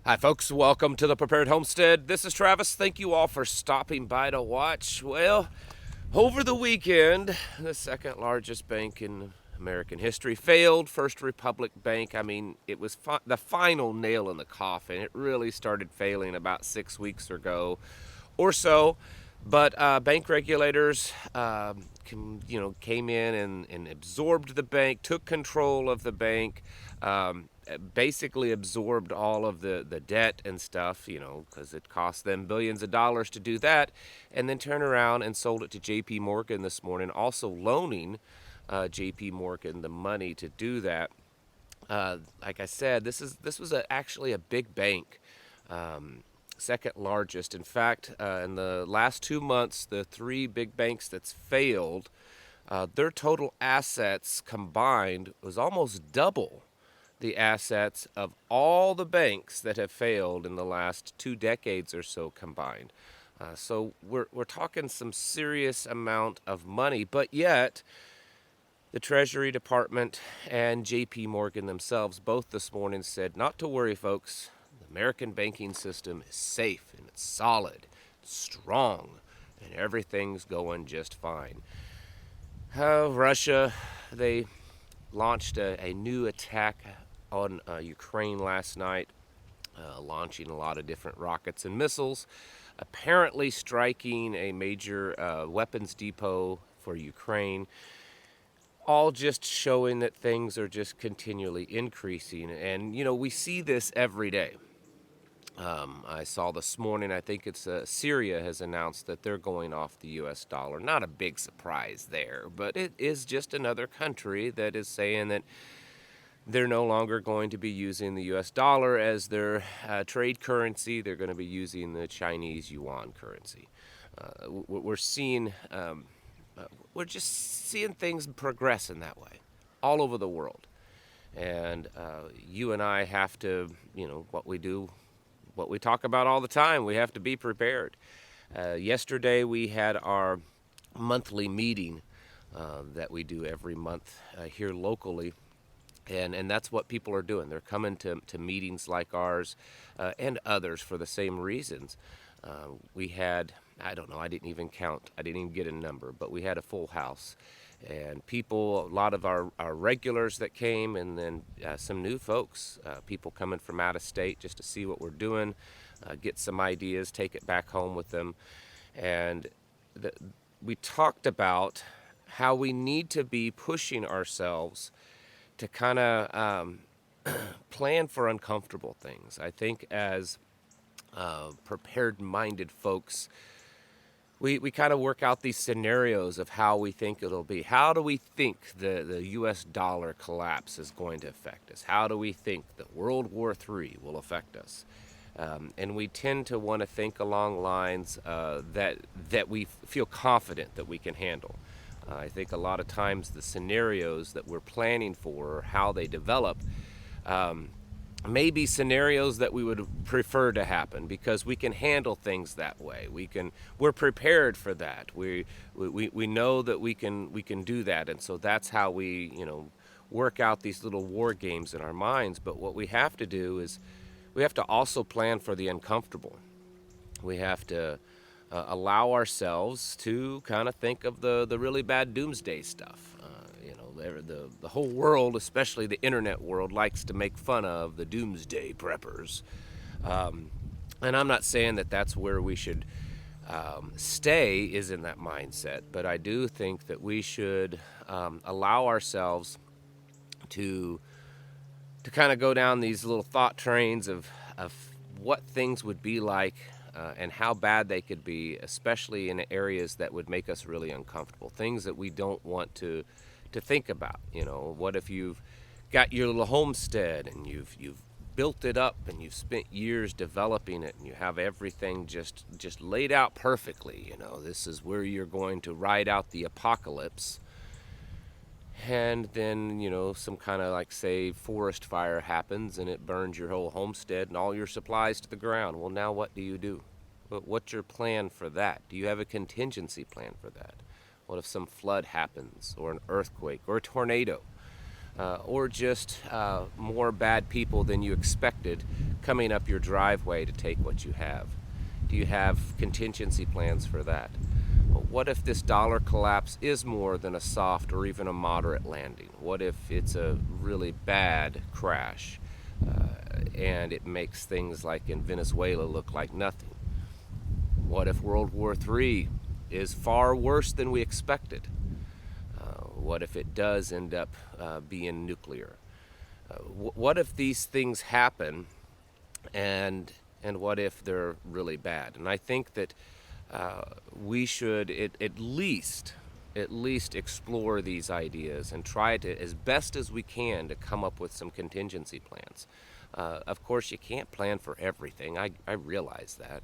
Hi, folks. Welcome to the Prepared Homestead. This is Travis. Thank you all for stopping by to watch. Well, over the weekend, the second largest bank in American history failed. First Republic Bank. I mean, it was the final nail in the coffin. It really started failing about 6 weeks ago or so. But bank regulators came in and absorbed the bank, took control of the bank, basically absorbed all of the debt and stuff, because it cost them billions of dollars to do that, and then turn around and sold it to JP Morgan this morning, also loaning JP Morgan the money to do that. Like I said, this was actually a big bank. Second largest. In fact, in the last 2 months, the three big banks that's failed, their total assets combined was almost double the assets of all the banks that have failed in the last 2 decades or so combined. So we're talking some serious amount of money, but yet the Treasury Department and JP Morgan themselves both this morning said, not to worry, folks. The American banking system is safe and it's solid, it's strong, and everything's going just fine. Russia, they launched a new attack on Ukraine last night, launching a lot of different rockets and missiles, apparently striking a major weapons depot for Ukraine. All just showing that things are just continually increasing. And, we see this every day. I saw this morning, I think it's Syria has announced that they're going off the U.S. dollar. Not a big surprise there, but it is just another country that is saying that they're no longer going to be using the U.S. dollar as their trade currency. They're going to be using the Chinese yuan currency. We're seeing, we're just seeing things progress in that way all over the world. And you and I have to, what we talk about all the time, we have to be prepared. Yesterday we had our monthly meeting that we do every month here locally. And that's what people are doing. They're coming to meetings like ours and others for the same reasons. We had, I don't know, I didn't even count. I didn't even get a number, but we had a full house. And people, a lot of our regulars that came, and then some new folks, people coming from out of state just to see what we're doing, get some ideas, take it back home with them. And we talked about how we need to be pushing ourselves to kind of plan for uncomfortable things. I think as prepared-minded folks, we kind of work out these scenarios of how we think it'll be. How do we think the U.S. dollar collapse is going to affect us? How do we think that World War III will affect us? And we tend to want to think along lines that we feel confident that we can handle. I think a lot of times the scenarios that we're planning for, or how they develop, may be scenarios that we would prefer to happen because we can handle things that way. We're prepared for that. We know that we can do that, and so that's how we work out these little war games in our minds. But what we have to do is we have to also plan for the uncomfortable. We have to allow ourselves to kind of think of the really bad doomsday stuff. The whole world, especially the internet world, likes to make fun of the doomsday preppers. And I'm not saying that that's where we should stay, is in that mindset, but I do think that we should allow ourselves to kind of go down these little thought trains of what things would be like and how bad they could be, especially in areas that would make us really uncomfortable, things that we don't want to think about. What if you've got your little homestead and you've built it up and you've spent years developing it and you have everything just laid out perfectly. This is where you're going to ride out the apocalypse. And then, some kind of say forest fire happens and it burns your whole homestead and all your supplies to the ground. Well, now what do you do? What's your plan for that? Do you have a contingency plan for that? What if some flood happens or an earthquake or a tornado? or just more bad people than you expected coming up your driveway to take what you have? Do you have contingency plans for that? What if this dollar collapse is more than a soft or even a moderate landing? What if it's a really bad crash and it makes things like in Venezuela look like nothing? What if World War III is far worse than we expected? What if it does end up being nuclear? What if these things happen, and what if they're really bad? And I think that we should at least explore these ideas and try to, as best as we can, to come up with some contingency plans. Of course, you can't plan for everything. I realize that.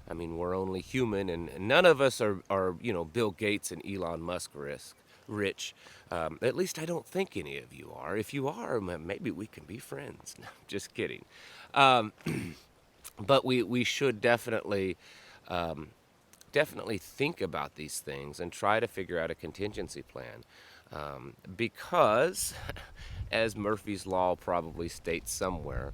I mean, we're only human, and none of us are Bill Gates and Elon Musk rich. At least I don't think any of you are. If you are, maybe we can be friends. No, just kidding. But we should definitely think about these things and try to figure out a contingency plan. Because, as Murphy's Law probably states somewhere,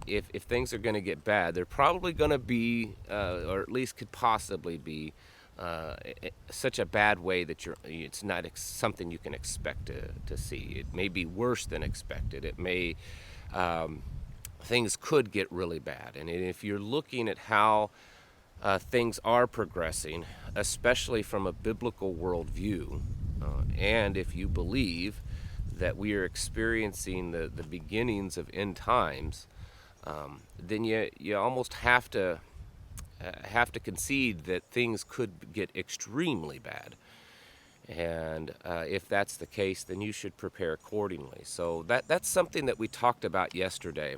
if things are going to get bad, they're probably going to be, or at least could possibly be, such a bad way that it's not something you can expect to see. It may be worse than expected. It may, things could get really bad. And if you're looking at how things are progressing, especially from a biblical worldview, and if you believe that we are experiencing the beginnings of end times, then you almost have to concede that things could get extremely bad. And if that's the case, then you should prepare accordingly. So that's something that we talked about yesterday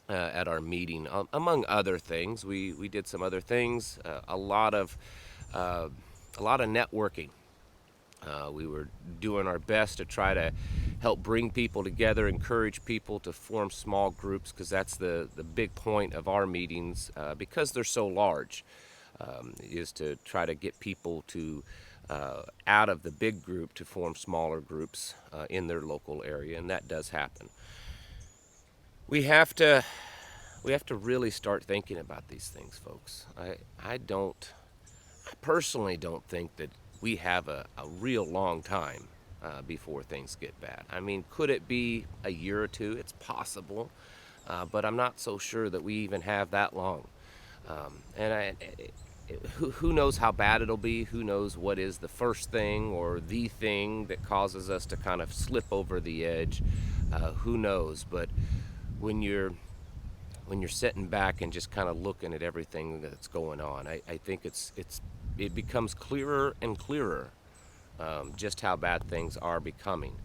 at our meeting. Among other things, we did some other things. A lot of networking. We were doing our best to try to help bring people together, encourage people to form small groups, because that's the big point of our meetings, because they're so large, is to try to get people to out of the big group to form smaller groups in their local area, and that does happen. We have to really start thinking about these things, folks. I personally don't think that we have a real long time before things get bad. I mean, could it be a year or two? It's possible, but I'm not so sure that we even have that long. Who knows how bad it'll be? Who knows what is the first thing or the thing that causes us to kind of slip over the edge? Who knows? But when you're sitting back and just kind of looking at everything that's going on, I think it becomes clearer and clearer just how bad things are becoming.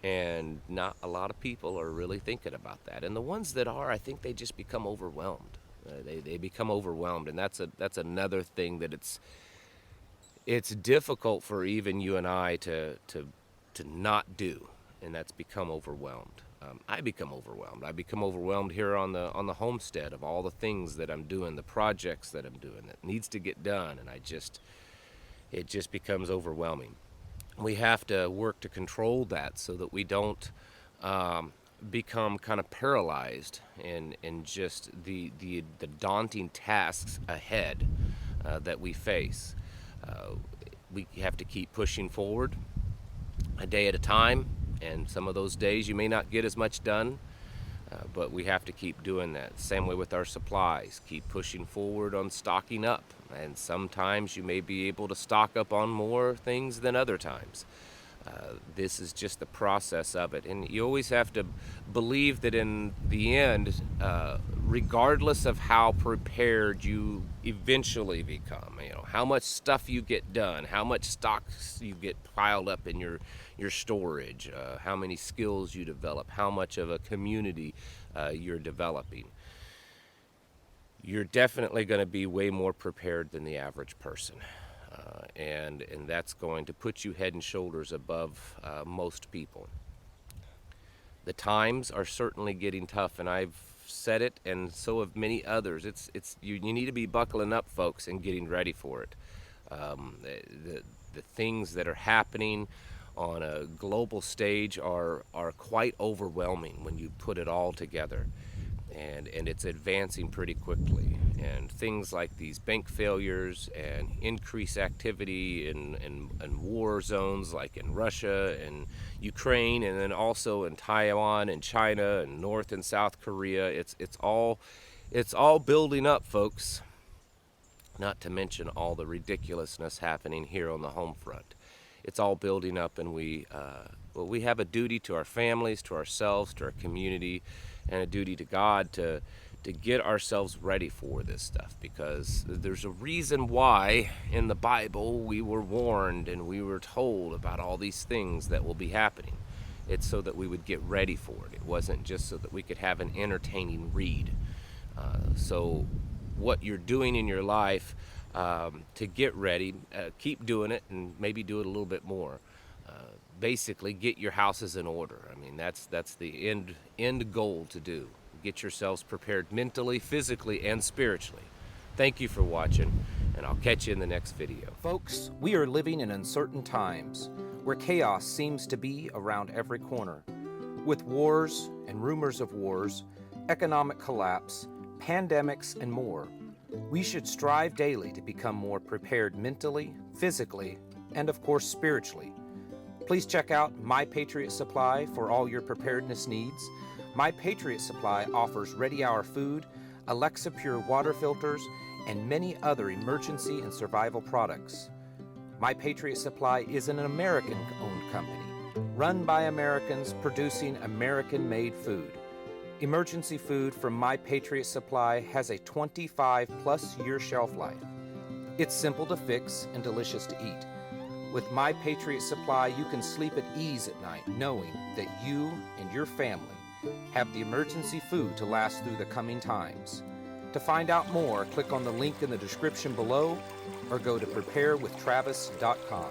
And not a lot of people are really thinking about that. And the ones that are, I think they just become overwhelmed. They become overwhelmed, and that's another thing that it's difficult for even you and I to not do, and that's become overwhelmed. I become overwhelmed. I become overwhelmed here on the homestead of all the things that I'm doing, the projects that I'm doing that needs to get done, and it just becomes overwhelming. We have to work to control that so that we don't become kind of paralyzed in just the daunting tasks ahead that we face. We have to keep pushing forward a day at a time. And some of those days you may not get as much done, but we have to keep doing that. Same way with our supplies. Keep pushing forward on stocking up. And sometimes you may be able to stock up on more things than other times. This is just the process of it. And you always have to believe that in the end, regardless of how prepared you eventually become, how much stuff you get done, how much stocks you get piled up in your storage, how many skills you develop, how much of a community you're developing, you're definitely going to be way more prepared than the average person. And that's going to put you head and shoulders above most people. The times are certainly getting tough, and I've said it, and so have many others. You need to be buckling up, folks, and getting ready for it. The things that are happening on a global stage are quite overwhelming when you put it all together. And it's advancing pretty quickly. And things like these bank failures and increased activity in war zones like in Russia and Ukraine, and then also in Taiwan and China and North and South Korea, it's all building up, folks. Not to mention all the ridiculousness happening here on the home front. It's all building up, and we have a duty to our families, to ourselves, to our community, and a duty to God to get ourselves ready for this stuff, because there's a reason why in the Bible we were warned and we were told about all these things that will be happening. It's so that we would get ready for it. It wasn't just so that we could have an entertaining read. So what you're doing in your life to get ready, keep doing it, and maybe do it a little bit more. Basically, get your houses in order. I mean, that's the end goal to do. Get yourselves prepared mentally, physically, and spiritually. Thank you for watching, and I'll catch you in the next video. Folks, we are living in uncertain times where chaos seems to be around every corner. With wars and rumors of wars, economic collapse, pandemics, and more, we should strive daily to become more prepared mentally, physically, and of course spiritually. Please check out My Patriot Supply for all your preparedness needs. My Patriot Supply offers Ready Hour food, Alexa Pure water filters, and many other emergency and survival products. My Patriot Supply is an American-owned company, run by Americans producing American-made food. Emergency food from My Patriot Supply has a 25-plus year shelf life. It's simple to fix and delicious to eat. With My Patriot Supply, you can sleep at ease at night knowing that you and your family have the emergency food to last through the coming times. To find out more, click on the link in the description below or go to preparewithtravis.com.